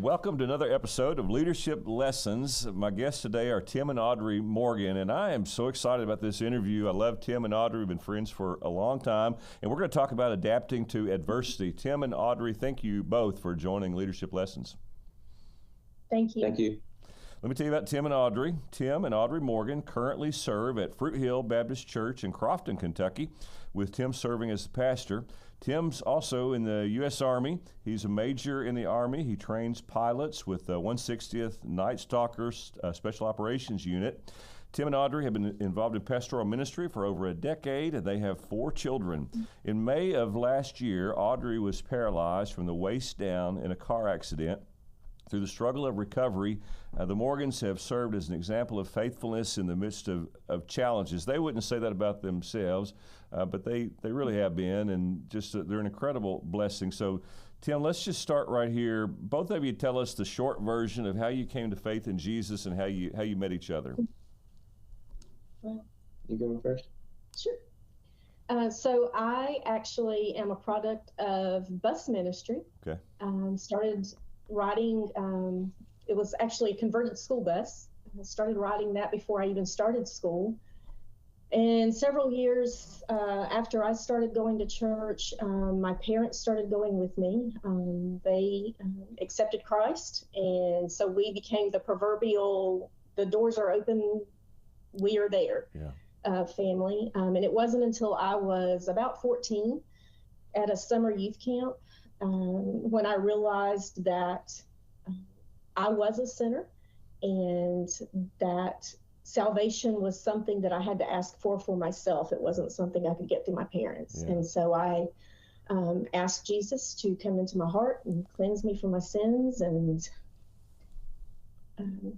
welcome to another episode of Leadership Lessons. My guests today are Tim and Audrey Morgan, and I am so excited about this interview. I love Tim and Audrey. We've been friends for a long time, and we're going to talk about adapting to adversity. Tim and Audrey, thank you both for joining Leadership Lessons. Thank you. Thank you. Let me tell you about Tim and Audrey. Tim and Audrey Morgan currently serve at Fruit Hill Baptist Church in Crofton, Kentucky, with Tim serving as the pastor. Tim's also in the U.S. Army. He's a major in the Army. He trains pilots with the 160th Night Stalkers Special Operations Unit. Tim and Audrey have been involved in pastoral ministry for over a decade, and they have 4 children. In May of last year, Audrey was paralyzed from the waist down in a car accident. Through the struggle of recovery, the Morgans have served as an example of faithfulness in the midst of challenges. They wouldn't say that about themselves, but they really have been, and just they're an incredible blessing. So, Tim, let's just start right here. Both of you tell us the short version of how you came to faith in Jesus and how you met each other. You going first? Sure. So I actually am a product of bus ministry. Okay. Started riding, it was actually a converted school bus. I started riding that before I even started school. And several years after I started going to church, my parents started going with me. They accepted Christ, and so we became the proverbial, the doors are open, we are there family. And it wasn't until I was about 14 at a summer youth camp when I realized that I was a sinner and that salvation was something that I had to ask for myself. It wasn't something I could get through my parents. Yeah. And so I asked Jesus to come into my heart and cleanse me from my sins and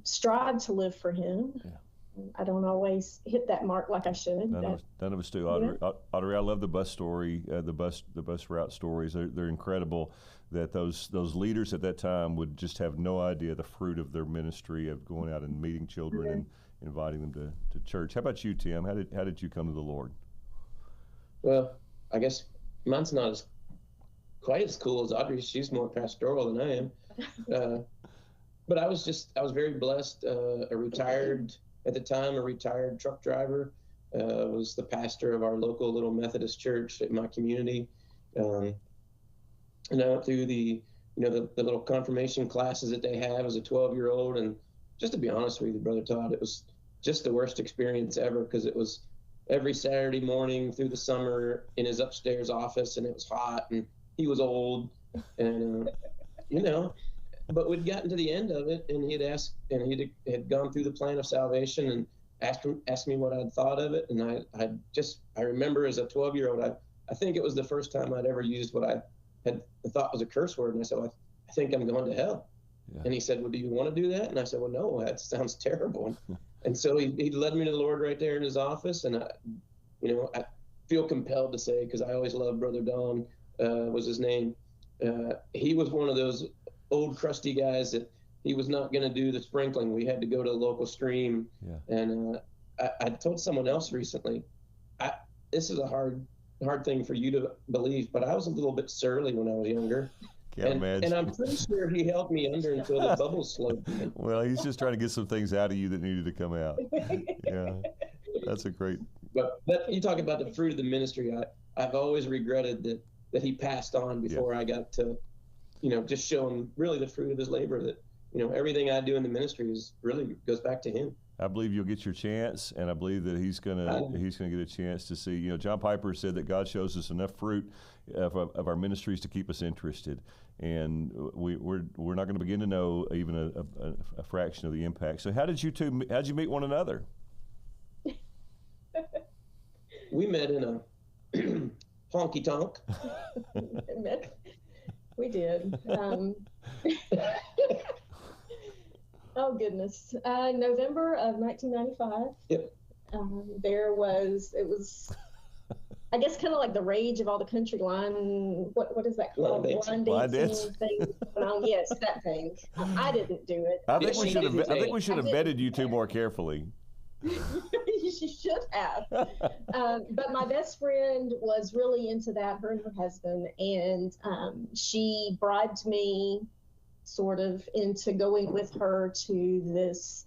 strive to live for him. Yeah. I don't always hit that mark like I should. None of us do, Audrey. Yeah. Audrey, I love the bus story, the bus route stories. They're incredible. That those leaders at that time would just have no idea the fruit of their ministry of going out and meeting children and inviting them to church. How about you, Tim? How did you come to the Lord? Well, I guess mine's not quite as cool as Audrey's. She's more pastoral than I am. But I was very blessed. At the time, a retired truck driver, was the pastor of our local little Methodist church in my community. And out through the little confirmation classes that they have as a 12-year-old. And just to be honest with you, Brother Todd, it was just the worst experience ever, because it was every Saturday morning through the summer in his upstairs office, and it was hot, and he was old, and but we'd gotten to the end of it, and he had gone through the plan of salvation and asked me what I'd thought of it. And I remember as a 12-year-old, I think it was the first time I'd ever used what I had thought was a curse word. And I said, well, I think I'm going to hell. Yeah. And he said, well, do you want to do that? And I said, well, no, that sounds terrible. And so he led me to the Lord right there in his office. And I feel compelled to say, because I always loved Brother Don, was his name. He was one of those old crusty guys that he was not going to do the sprinkling. We had to go to the local stream. Yeah. And I told someone else recently, this is a hard thing for you to believe, but I was a little bit surly when I was younger. And I'm pretty sure he held me under until the bubbles slowed down. Well, he's just trying to get some things out of you that needed to come out. Yeah, that's a great. But you talk about the fruit of the ministry. I've always regretted that he passed on before I got to, just show him really the fruit of his labor, that, everything I do in the ministry really goes back to him. I believe you'll get your chance, and I believe that he's gonna get a chance to see. John Piper said that God shows us enough fruit of our ministries to keep us interested, and we're not going to begin to know even a fraction of the impact. So how'd you meet one another? We met in a honky tonk. We did. Oh, goodness. November of 1995. Yep. It was, I guess, kind of like the rage of all the country line. What is that called? Line dancing thing. Yes, that thing. I didn't do it. I think we should have vetted you two more carefully. You should have. But my best friend was really into that, her and her husband, and she bribed me sort of into going with her to this.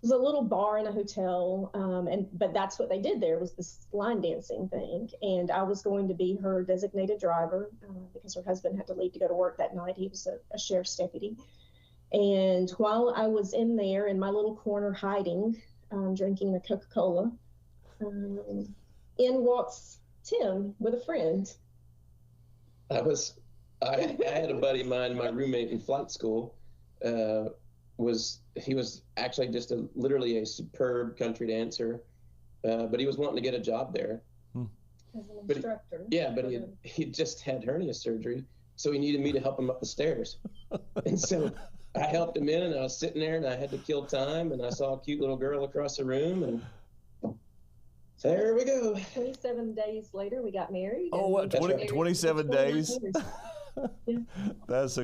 It was a little bar in a hotel, but that's what they did there, was this line dancing thing. And I was going to be her designated driver because her husband had to leave to go to work that night. He was a sheriff's deputy. And while I was in there in my little corner hiding, drinking a Coca-Cola, in walks Tim with a friend. I had a buddy of mine, my roommate in flight school, he was actually just literally a superb country dancer, but he was wanting to get a job there. As an instructor. But he just had hernia surgery, so he needed me to help him up the stairs. And so I helped him in, and I was sitting there, and I had to kill time, and I saw a cute little girl across the room, and there we go. 27 days later, we got married. Oh, what? 27 days? Yeah. That's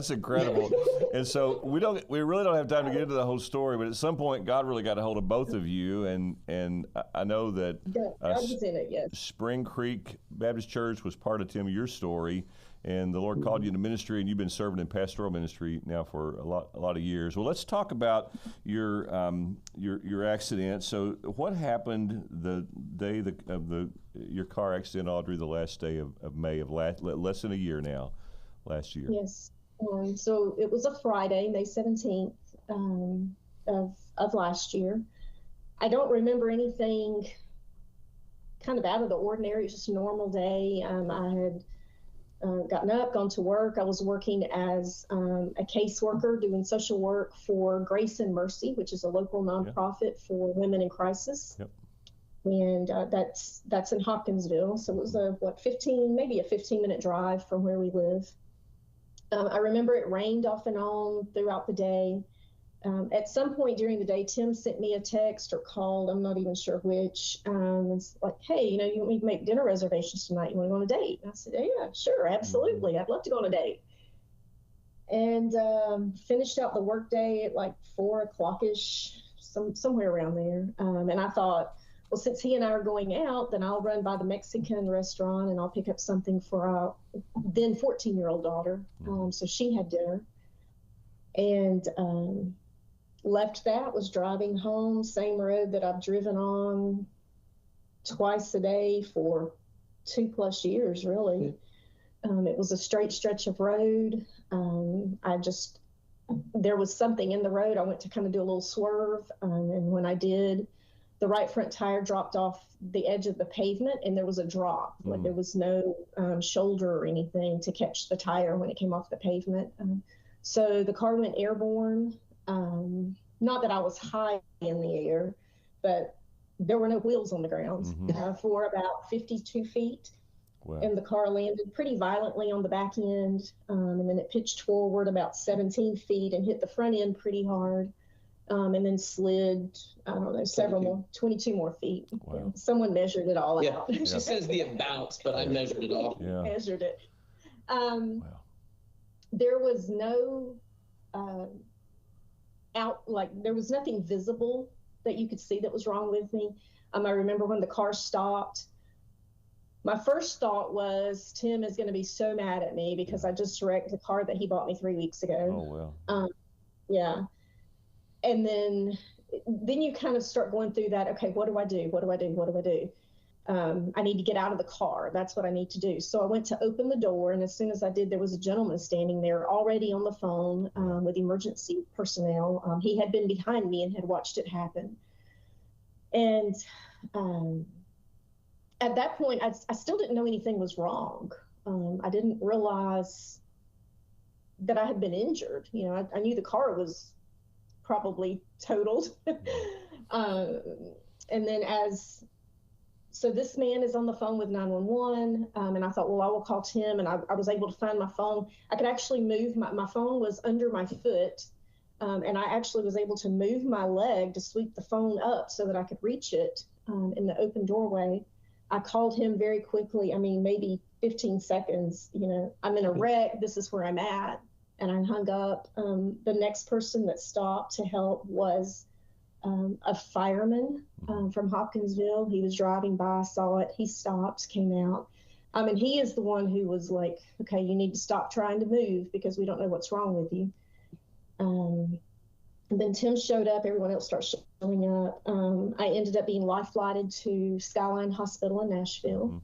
incredible. And so we really don't have time to get into the whole story, but at some point God really got a hold of both of you, and I know that God was in it, yes. Spring Creek Baptist Church was part of, Tim, your story, and the Lord called you into ministry, and you've been serving in pastoral ministry now for a lot of years. Well, let's talk about your accident. So what happened the day of your car accident, Audrey, the last day of May of less than a year now, last year? Yes. So it was a Friday, May 17th of last year. I don't remember anything kind of out of the ordinary. It was just a normal day. I had gotten up, gone to work. I was working as a caseworker doing social work for Grace and Mercy, which is a local nonprofit for women in crisis. Yep. And that's in Hopkinsville. So it was maybe a 15-minute drive from where we live. I remember it rained off and on throughout the day. At some point during the day, Tim sent me a text or called, I'm not even sure which. It's like, hey, you want me to make dinner reservations tonight? You want to go on a date? And I said, yeah, sure, absolutely. Mm-hmm. I'd love to go on a date. And finished out the workday at like 4 o'clock-ish, somewhere around there. And I thought, well, since he and I are going out, then I'll run by the Mexican restaurant and I'll pick up something for our then 14-year-old daughter. So she had dinner. And left that, was driving home, same road that I've driven on twice a day for 2+ years, really. It was a straight stretch of road. There was something in the road. I went to kind of do a little swerve. And when I did, the right front tire dropped off the edge of the pavement, and there was a drop. Like there was no shoulder or anything to catch the tire when it came off the pavement. So the car went airborne. Not that I was high in the air, but there were no wheels on the ground for about 52 feet. Wow. And the car landed pretty violently on the back end. And then it pitched forward about 17 feet and hit the front end pretty hard. And then slid, 22 more feet. Wow. Yeah. Someone measured it all out. She says the abouts, but I measured it all. Yeah. Measured it. There was no there was nothing visible that you could see that was wrong with me. I remember when the car stopped, my first thought was, Tim is going to be so mad at me because I just wrecked the car that he bought me 3 weeks ago. Oh, well. Yeah. And then you kind of start going through that. Okay, what do I do? What do I do? What do I do? I need to get out of the car. That's what I need to do. So I went to open the door, and as soon as I did, there was a gentleman standing there already on the phone with emergency personnel. He had been behind me and had watched it happen. And at that point, I still didn't know anything was wrong. I didn't realize that I had been injured. I knew the car was probably totaled. And then so this man is on the phone with 911, and I thought, well, I will call Tim, and I was able to find my phone. I could actually move, my phone was under my foot, and I actually was able to move my leg to sweep the phone up so that I could reach it in the open doorway. I called him very quickly, maybe 15 seconds, I'm in a wreck, this is where I'm at, and I hung up. The next person that stopped to help was a fireman from Hopkinsville. He was driving by, saw it, he stopped, came out. And he is the one who was like, okay, you need to stop trying to move because we don't know what's wrong with you. And then Tim showed up, everyone else starts showing up. I ended up being life flighted to Skyline Hospital in Nashville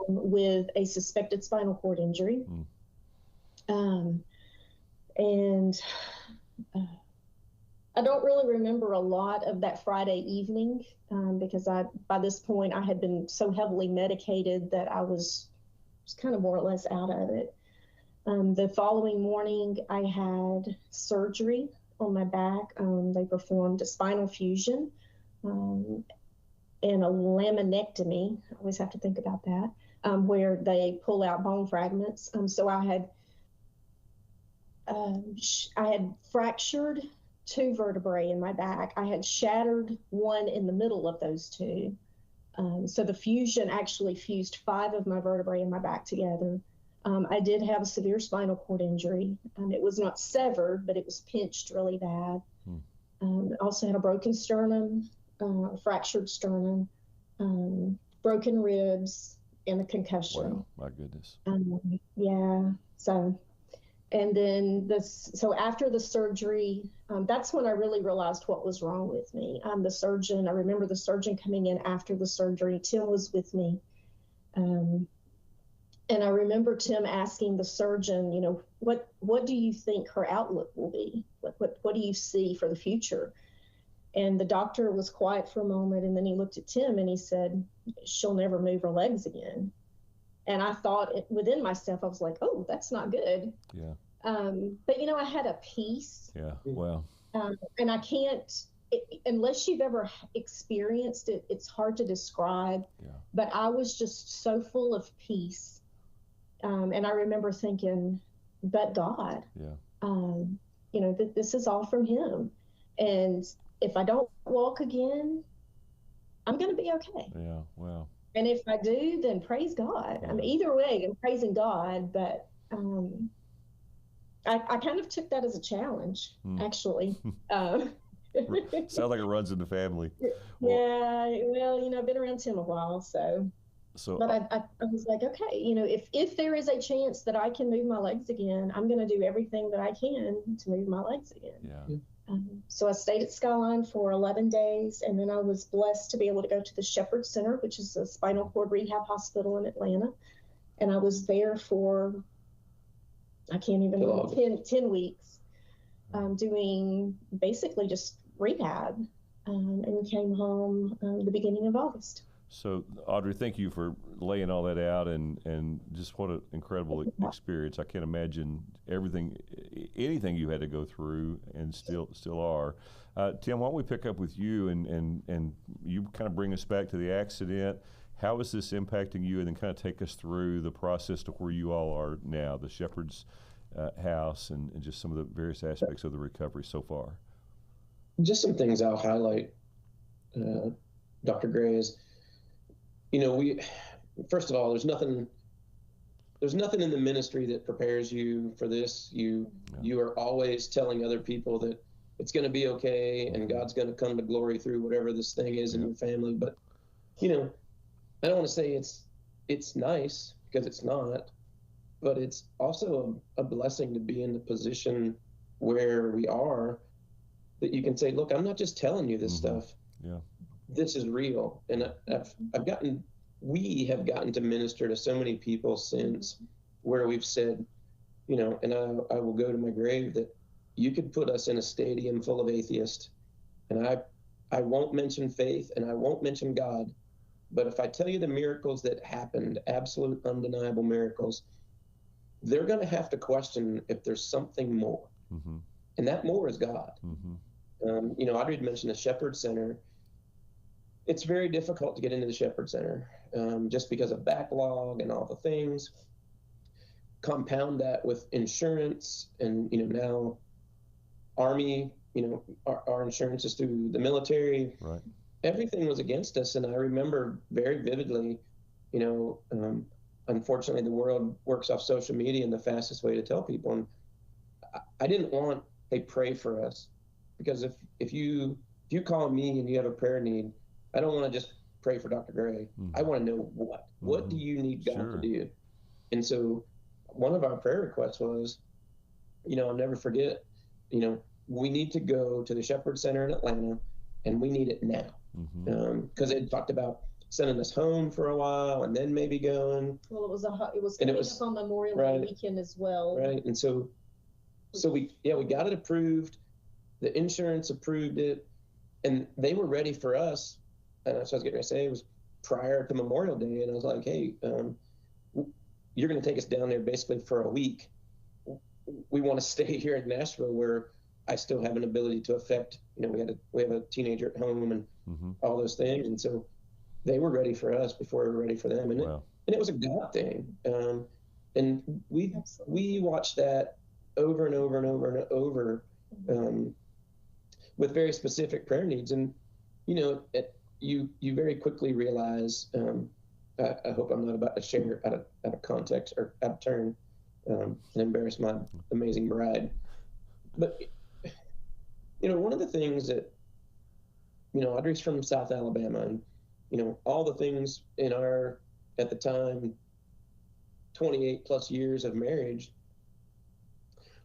with a suspected spinal cord injury. And I don't really remember a lot of that Friday evening because by this point I had been so heavily medicated that I was kind of more or less out of it. The following morning I had surgery on my back. They performed a spinal fusion and a laminectomy. I always have to think about that, where they pull out bone fragments. So I had fractured 2 vertebrae in my back. I had shattered one in the middle of those 2. So the fusion actually fused 5 of my vertebrae in my back together. I did have a severe spinal cord injury. It was not severed, but it was pinched really bad. I also had a broken sternum, fractured sternum, broken ribs, and a concussion. Wow, my goodness. Yeah. So, and then so after the surgery, that's when I really realized what was wrong with me. The surgeon, I remember the surgeon coming in after the surgery. Tim was with me. And I remember Tim asking the surgeon, you know, what do you think her outlook will be? What do you see for the future? And the doctor was quiet for a moment, and then he looked at Tim and he said, she'll never move her legs again. And I thought within myself, I was like, oh, that's not good. Yeah. But, you know, I had a peace. Yeah, wow. And I can't, unless you've ever experienced it, it's hard to describe. Yeah. But I was just so full of peace. And I remember thinking, but God, you know, this is all from him. And if I don't walk again, I'm going to be okay. Yeah, wow. And if I do, then praise God. Wow. I mean, either way, I'm praising God, but I kind of took that as a challenge, actually. Sounds like it runs in the family. Yeah, well, you know, I've been around Tim a while, so but I was like, okay, you know, if there is a chance that I can move my legs again, I'm going to do everything that I can to move my legs again. Yeah. So I stayed at Skyline for 11 days, and then I was blessed to be able to go to the Shepherd Center, which is a spinal cord rehab hospital in Atlanta. And I was there for, I can't even remember, 10 weeks, doing basically just rehab, and came home the beginning of August. So, Audrey, thank you for laying all that out, and just what an incredible experience. I can't imagine anything you had to go through, and still are. Tim, why don't we pick up with you, and you kind of bring us back to the accident. How is this impacting you, and then kind of take us through the process to where you all are now, the Shepherd's house, and just some of the various aspects of the recovery so far. Just some things I'll highlight, Dr. Gray, is, you know, first of all, there's nothing in the ministry that prepares you for this. You are always telling other people that it's going to be okay, and God's going to come to glory through whatever this thing is in your family. But, you know, I don't want to say it's nice, because it's not, but it's also a blessing to be in the position where we are, that you can say, look, I'm not just telling you this stuff. Yeah. this is real. And we have gotten to minister to so many people since, where we've said, you know, and I will go to my grave, that you could put us in a stadium full of atheists, and I won't mention faith and I won't mention God, but if I tell you the miracles that happened, absolute undeniable miracles, they're going to have to question if there's something more. Mm-hmm. And that more is God. Mm-hmm. You know, Audrey had mentioned the Shepherd Center. It's very difficult to get into the Shepherd Center, just because of backlog and all the things. Compound that with insurance, and, you know, now Army, you know, our insurance is through the military. Right. Everything was against us. And I remember very vividly, you know, unfortunately, the world works off social media and the fastest way to tell people. And I didn't want a pray for us, because if you call me and you have a prayer need, I don't want to just pray for Dr. Gray. I want to know what do you need God to do? And so one of our prayer requests was, I'll never forget, we need to go to the Shepherd Center in Atlanta, and we need it now. Because they talked about sending us home for a while and then maybe going. Well, it was coming up on Memorial Day weekend as well. Right. And so we got it approved. The insurance approved it, and they were ready for us. And that's what I was getting ready to say. It was prior to Memorial Day, and I was like, hey, you're going to take us down there basically for a week. We want to stay here in Nashville where I still have an ability to affect, we have a teenager at home and all those things. And so they were ready for us before we were ready for them. And it was a God thing. And we watched that over and over and over and over with very specific prayer needs. And, you very quickly realize, I hope I'm not about to share out of context or out of turn and embarrass my amazing bride. But, one of the things that, Audrey's from South Alabama, and, all the things in our, at the time, 28 plus years of marriage,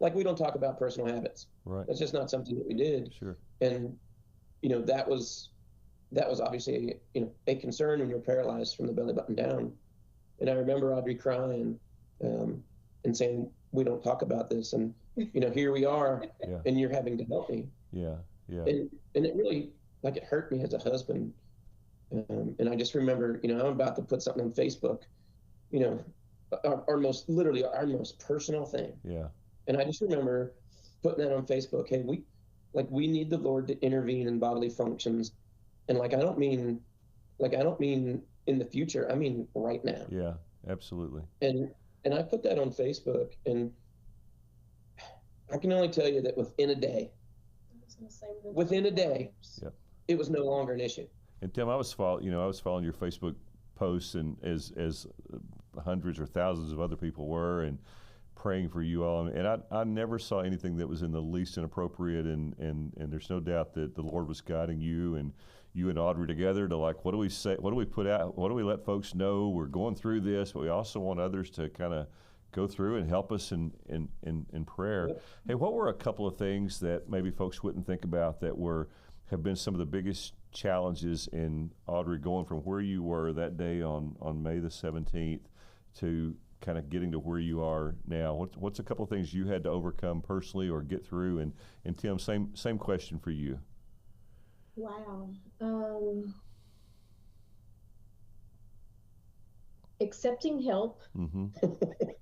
like we don't talk about personal habits. Right. That's just not something that we did. Sure. And, that was obviously, a concern when you're paralyzed from the belly button down. And I remember Audrey crying and saying, we don't talk about this. And, here we are, and you're having to help me. Yeah. And it really, it hurt me as a husband. And I just remember, I'm about to put something on Facebook, our most personal thing. Yeah. And I just remember putting that on Facebook. Hey, we need the Lord to intervene in bodily functions. And I don't mean in the future. I mean right now. Yeah, absolutely. And I put that on Facebook, and I can only tell you that within a day, it was no longer an issue. And Tim, I was following your Facebook posts, and as hundreds or thousands of other people were, and praying for you all. And I never saw anything that was in the least inappropriate, and there's no doubt that the Lord was guiding you and Audrey together to what do we say, what do we put out, what do we let folks know we're going through this, but we also want others to kind of go through and help us in prayer. Yep. Hey, what were a couple of things that maybe folks wouldn't think about that have been some of the biggest challenges in Audrey going from where you were that day on May the 17th to kind of getting to where you are now? What's a couple of things you had to overcome personally or get through? And Tim, same question for you. Wow. Accepting help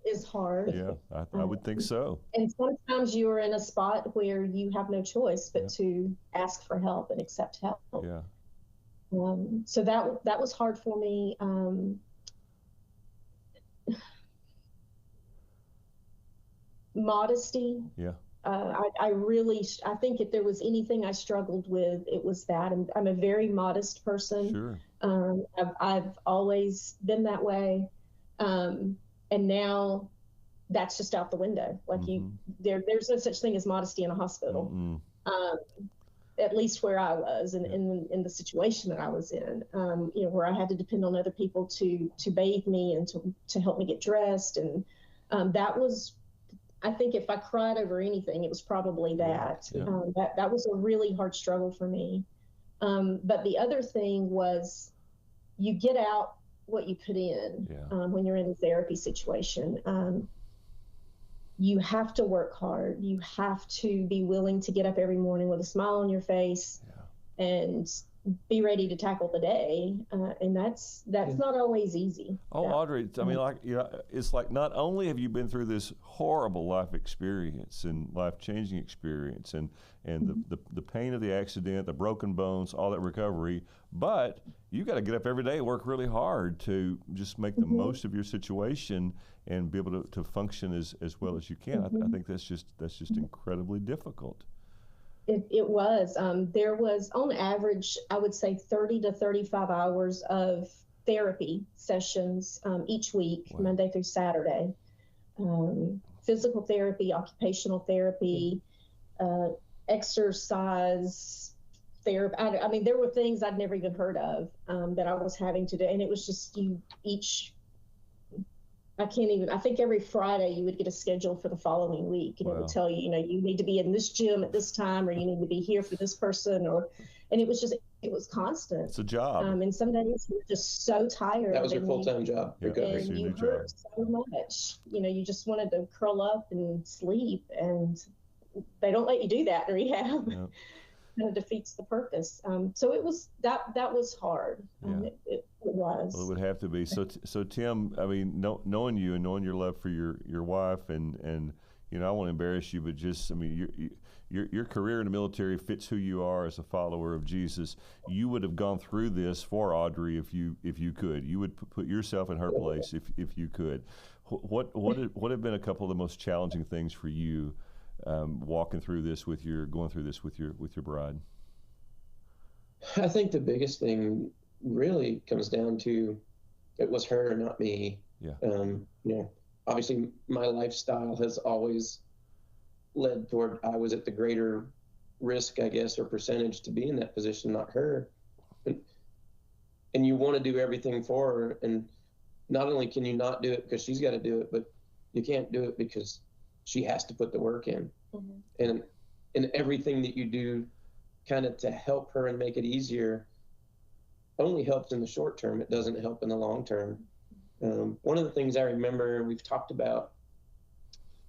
is hard. Yeah, I would think so. And sometimes you are in a spot where you have no choice but to ask for help and accept help. Yeah. So that was hard for me. Modesty. Yeah. I think if there was anything I struggled with, it was that. I'm a very modest person. Sure. I've always been that way. And now that's just out the window. There's no such thing as modesty in a hospital. At least where I was and in the situation that I was in, where I had to depend on other people to bathe me and to help me get dressed. And that was, I think if I cried over anything, it was probably that. Yeah. That was a really hard struggle for me. But the other thing was you get out what you put in when you're in a therapy situation. You have to work hard. You have to be willing to get up every morning with a smile on your face and be ready to tackle the day. And that's not always easy. Oh, Audrey, I mean, it's like not only have you been through this horrible life experience and life-changing experience and the pain of the accident, the broken bones, all that recovery, but you got to get up every day and work really hard to just make the most of your situation and be able to function as well as you can. I think that's just incredibly difficult. It was. There was, on average, I would say 30 to 35 hours of therapy sessions each week, Monday through Saturday. Physical therapy, occupational therapy, exercise, therapy. I mean, there were things I'd never even heard of that I was having to do. And it was just I think every Friday you would get a schedule for the following week, and it would tell you, you need to be in this gym at this time, or you need to be here for this person, and it was constant. It's a job. And some days you're just so tired. That was your full-time job. And you hurt so much. You just wanted to curl up and sleep, and they don't let you do that in rehab. Yep. Kind of defeats the purpose. So it was that was hard. Yeah. It was. Well, it would have to be. So Tim, I mean, knowing you and knowing your love for your wife, and I won't embarrass you, but just, I mean, your career in the military fits who you are as a follower of Jesus. You would have gone through this for Audrey if you could. You would put yourself in her place if you could. What have been a couple of the most challenging things for you? Going through this with your bride? I think the biggest thing really comes down to it was her, not me. Yeah. Obviously my lifestyle has always led toward I was at the greater risk, I guess, or percentage to be in that position, not her. And you want to do everything for her. And not only can you not do it because she's got to do it, but you can't do it because she has to put the work in. Mm-hmm. And everything that you do kind of to help her and make it easier only helps in the short term. It doesn't help in the long term. One of the things I remember we've talked about,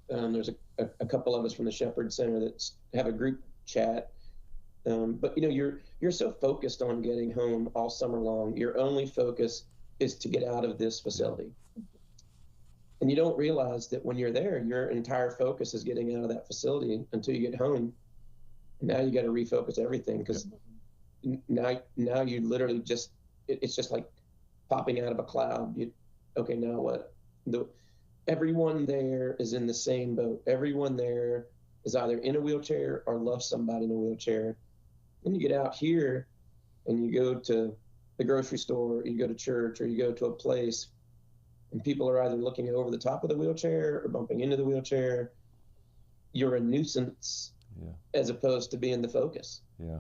there's a couple of us from the Shepherd Center that have a group chat. But you're so focused on getting home all summer long. Your only focus is to get out of this facility. And you don't realize that when you're there, your entire focus is getting out of that facility until you get home. And now you got to refocus everything, because now you literally it's just like popping out of a cloud. Okay, now what? Everyone there is in the same boat. Everyone there is either in a wheelchair or loves somebody in a wheelchair. Then you get out here and you go to the grocery store, or you go to church, or you go to a place, and people are either looking over the top of the wheelchair or bumping into the wheelchair. You're a nuisance as opposed to being the focus. Yeah.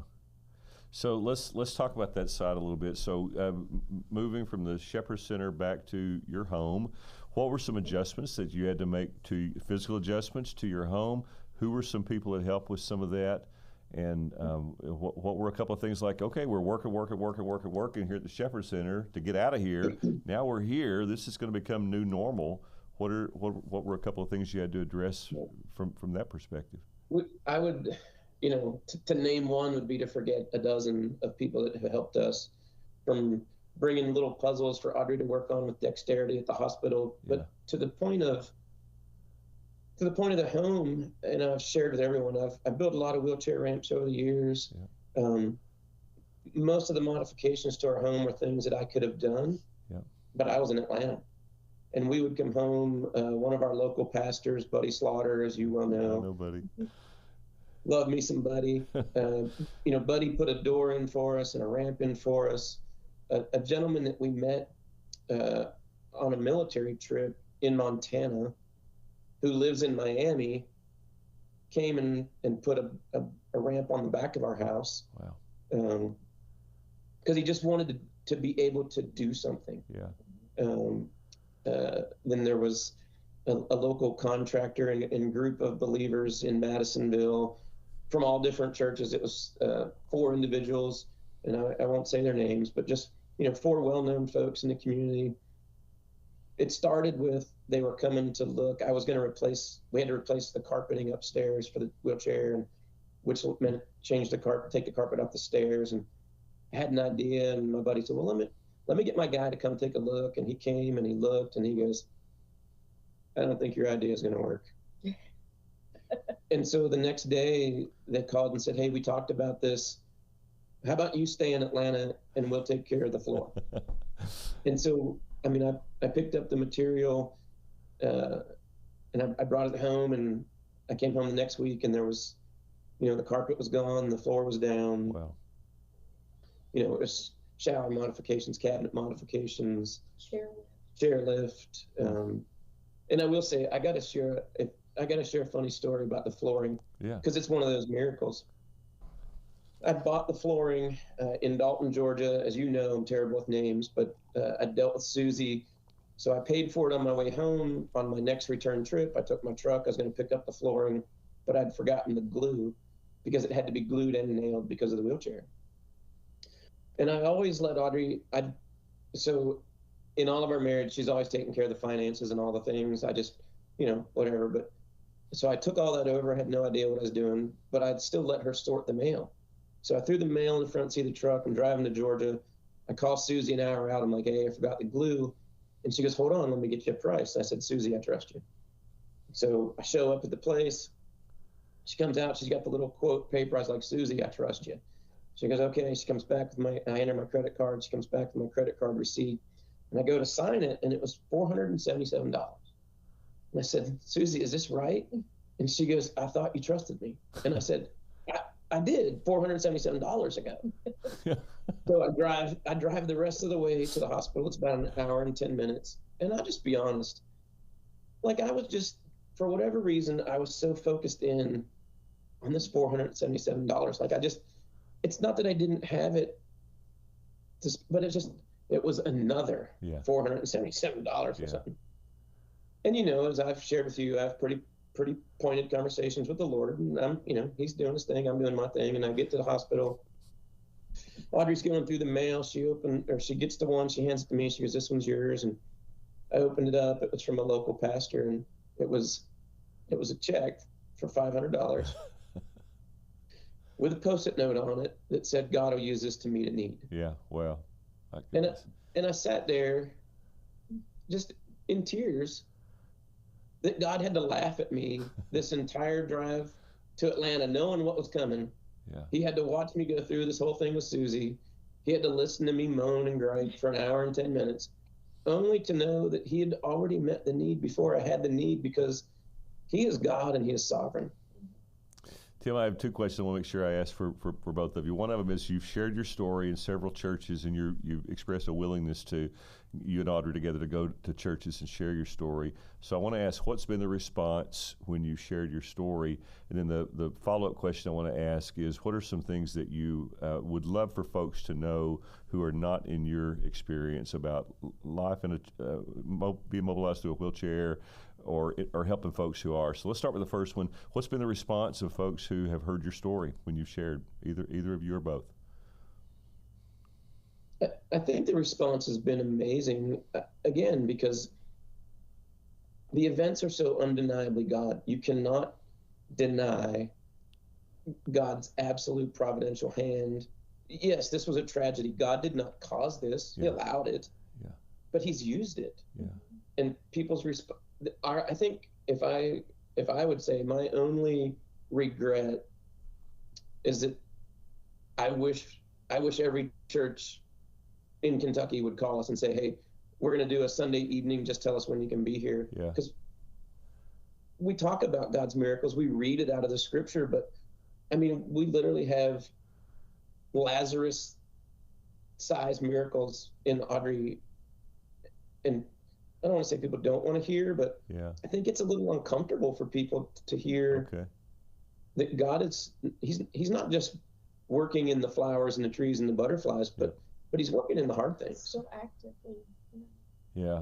So let's talk about that side a little bit. So moving from the Shepherd Center back to your home, what were some adjustments that you had to make, to physical adjustments to your home? Who were some people that helped with some of that? And what were a couple of things like, okay, we're working here at the Shepherd Center to get out of here. Now we're here. This is going to become new normal. What were a couple of things you had to address from that perspective? I would, to name one would be to forget a dozen of people that have helped us, from bringing little puzzles for Audrey to work on with dexterity at the hospital, but to the point of the home. And I've shared with everyone, I've built a lot of wheelchair ramps over the years. Most of the modifications to our home were things that I could have done, but I was in Atlanta. And we would come home, one of our local pastors, Buddy Slaughter, as you well know. I know Buddy. Love me some Buddy. Buddy put a door in for us and a ramp in for us. A gentleman that we met on a military trip in Montana, who lives in Miami, came and put a ramp on the back of our house. Wow. Because he just wanted to be able to do something. Then there was a local contractor and group of believers in Madisonville from all different churches. It was 4 individuals, and I won't say their names, but just 4 well-known folks in the community. It started with, they were coming to look. We had to replace the carpeting upstairs for the wheelchair, which meant take the carpet up the stairs. And I had an idea, and my buddy said, well, let me get my guy to come take a look. And he came and he looked and he goes, I don't think your idea is going to work. And so the next day they called and said, hey, we talked about this. How about you stay in Atlanta and we'll take care of the floor? And so, I picked up the material and I brought it home, and I came home the next week and there was, the carpet was gone, the floor was down. Wow. It was shower modifications, cabinet modifications, chair lift. And I will say, I got to share a funny story about the flooring. Yeah. Because it's one of those miracles. I bought the flooring in Dalton, Georgia. As you know, I'm terrible with names, but I dealt with Susie. So I paid for it on my way home. On my next return trip, I took my truck. I was going to pick up the flooring, but I'd forgotten the glue because it had to be glued and nailed because of the wheelchair. And I always let Audrey, so in all of our marriage, she's always taking care of the finances and all the things. I just, whatever. But so I took all that over. I had no idea what I was doing, but I'd still let her sort the mail. So I threw the mail in the front seat of the truck. I'm driving to Georgia. I call Susie an hour out. I'm like, hey, I forgot the glue. And she goes, hold on, let me get you a price. I said, Susie, I trust you. So I show up at the place. She comes out. She's got the little quote paper. I was like, Susie, I trust you. She goes, okay. She comes back with I enter my credit card. She comes back with my credit card receipt. And I go to sign it, and it was $477. And I said, Susie, is this right? And she goes, I thought you trusted me. And I said, I did $477 ago. So I drive the rest of the way to the hospital. It's about an hour and 10 minutes. And I'll just be honest. Like I was just, for whatever reason, I was so focused in on this $477. Like it's not that I didn't have it, but it was another $477 or something. And as I've shared with you, I have pretty pointed conversations with the Lord, and I'm, he's doing his thing, I'm doing my thing, and I get to the hospital. Audrey's going through the mail. She gets to one, she hands it to me. She goes, this one's yours. And I opened it up. It was from a local pastor, and it was a check for $500 with a Post-it note on it that said, God will use this to meet a need. Yeah, well. And I sat there just in tears that God had to laugh at me this entire drive to Atlanta, knowing what was coming. Yeah. He had to watch me go through this whole thing with Susie. He had to listen to me moan and gripe for an hour and 10 minutes, only to know that he had already met the need before I had the need, because he is God and he is sovereign. Tim, I have two questions I want to make sure I ask for both of you. One of them is you've shared your story in several churches, and you've expressed a willingness to, you and Audrey together, to go to churches and share your story. So I want to ask, what's been the response when you shared your story? And then the follow-up question I want to ask is, what are some things that you would love for folks to know who are not in your experience about life in being mobilized through a wheelchair, or helping folks who are? So let's start with the first one. What's been the response of folks who have heard your story when you've shared, either of you or both? I think the response has been amazing, again, because the events are so undeniably God. You cannot deny God's absolute providential hand. Yes, this was a tragedy. God did not cause this. He allowed it, but he's used it. Yeah. And people's response, I think if I would say my only regret is that I wish every church in Kentucky would call us and say, hey, we're going to do a Sunday evening, just tell us when you can be here. Because we talk about God's miracles, we read it out of the scripture, but I mean, we literally have Lazarus size miracles in Audrey. And I don't want to say people don't want to hear, but I think it's a little uncomfortable for people to hear that God he's not just working in the flowers and the trees and the butterflies, but he's working in the hard things. So actively. Yeah.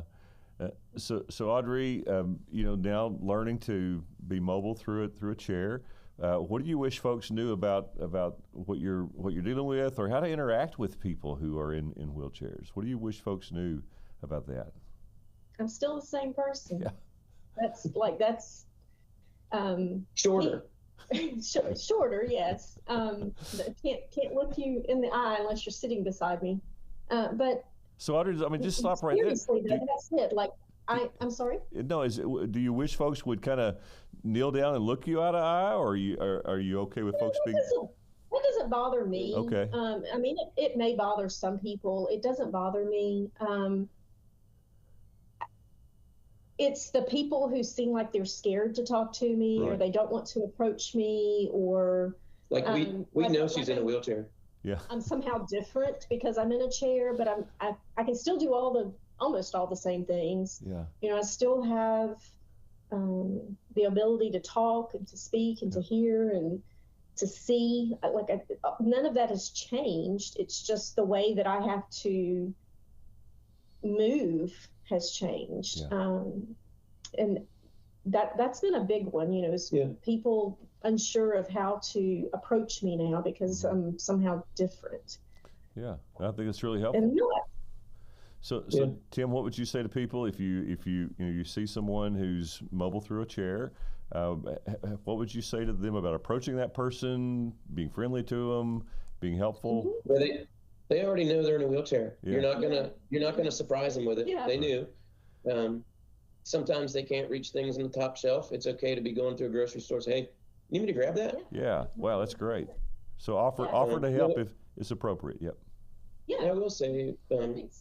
So Audrey, now learning to be mobile through a chair. What do you wish folks knew about what you're dealing with, or how to interact with people who are in wheelchairs? What do you wish folks knew about that? I'm still the same person. Yeah. That's shorter. Shorter, yes. Can't look you in the eye unless you're sitting beside me. But so Audrey, just stop right there. Seriously, that's it. I'm sorry. No, do you wish folks would kind of kneel down and look you eye to eye, or are you okay with folks being? That doesn't bother me. Okay. I mean, it may bother some people. It doesn't bother me. It's the people who seem like they're scared to talk to me, or they don't want to approach me, or we know she's in a wheelchair. Yeah, I'm somehow different because I'm in a chair, but I can still do almost all the same things. Yeah, I still have the ability to talk and to speak and to hear, and to see, none of that has changed. It's just the way that I have to move has changed. Yeah. And that's been a big one, is people unsure of how to approach me now because I'm somehow different. Yeah, I think it's really helpful. And So Tim, what would you say to people if you see someone who's mobile through a chair? What would you say to them about approaching that person, being friendly to them, being helpful? Mm-hmm. Well, they already know they're in a wheelchair. Yeah. You're not gonna surprise them with it. Yeah. They knew. Sometimes they can't reach things on the top shelf. It's okay to be going through a grocery store and say, "Hey, you need me to grab that?" Yeah. Wow, that's great. So offer to help if it's appropriate. Yep. Yeah. I will say,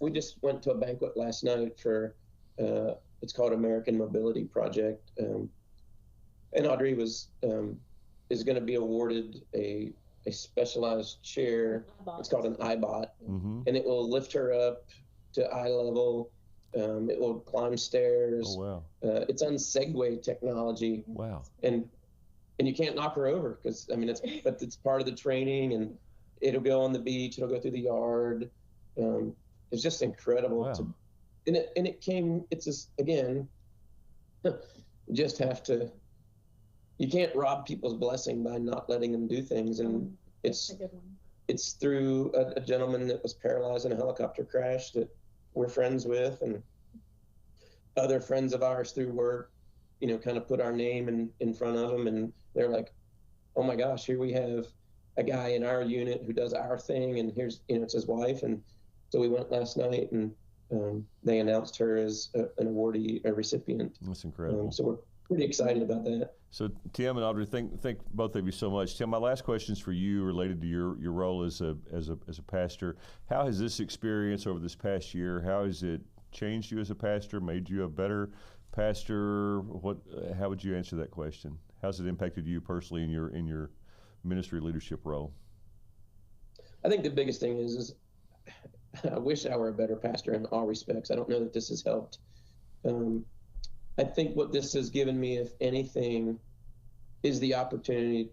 we just went to a banquet last night for, it's called American Mobility Project, and Audrey is going to be awarded a specialized chair. It's called an iBot, Mm-hmm. and it will lift her up to eye level. It will climb stairs. Oh wow. It's on Segway technology. Wow. And you can't knock her over because it's part of the training, and it'll go on the beach. It'll go through the yard. It's just incredible. Wow. It's just, again, you just have to. You can't rob people's blessing by not letting them do things, and it's through a gentleman that was paralyzed in a helicopter crash that we're friends with, and other friends of ours through work, kind of put our name in front of them, and they're like, "Oh my gosh, here we have a guy in our unit who does our thing, and here's, it's his wife." And so we went last night, and they announced her as an awardee, a recipient. That's incredible. So we're pretty excited about that. So Tim and Audrey, thank both of you so much. Tim, my last question is for you, related to your role as a pastor. How has this experience over this past year? How has it changed you as a pastor? Made you a better pastor? How would you answer that question? How's it impacted you personally in your ministry leadership role? I think the biggest thing is I wish I were a better pastor in all respects. I don't know that this has helped. I think what this has given me, if anything, is the opportunity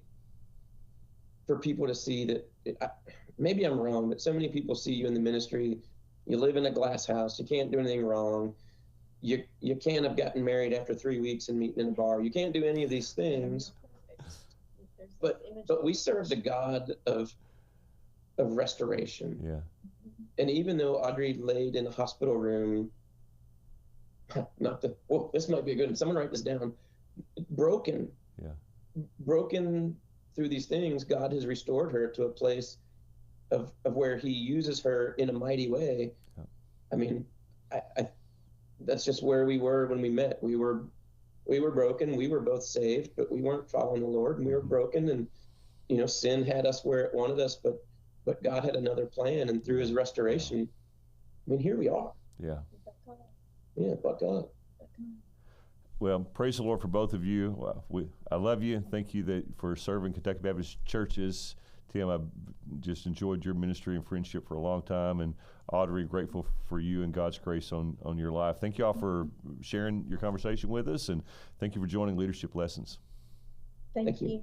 for people to see that, maybe I'm wrong, but so many people see you in the ministry. You live in a glass house. You can't do anything wrong. You can't have gotten married after 3 weeks and meeting in a bar. You can't do any of these things. But we serve the God of restoration. Yeah. And even though Audrey laid in a hospital room, this might be a good one. Someone write this down. Broken through these things, God has restored her to a place of where he uses her in a mighty way. Yeah. I mean, I that's just where we were when we met. We were broken. We were both saved, but we weren't following the Lord, and we were broken, and sin had us where it wanted us, but God had another plan, and through his restoration, I mean, here we are. Yeah. Yeah, but God. Well, praise the Lord for both of you. I love you. Thank you for serving Kentucky Baptist churches. Tim, I've just enjoyed your ministry and friendship for a long time. And Audrey, grateful for you and God's grace on your life. Thank you all for sharing your conversation with us, and thank you for joining Leadership Lessons. Thank you.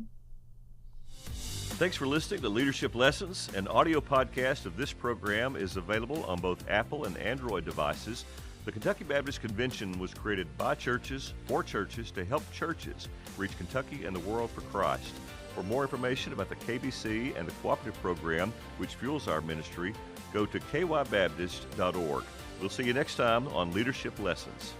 Thanks for listening to Leadership Lessons. An audio podcast of this program is available on both Apple and Android devices. The Kentucky Baptist Convention was created by churches, for churches, to help churches reach Kentucky and the world for Christ. For more information about the KBC and the cooperative program, which fuels our ministry, go to kybaptist.org. We'll see you next time on Leadership Lessons.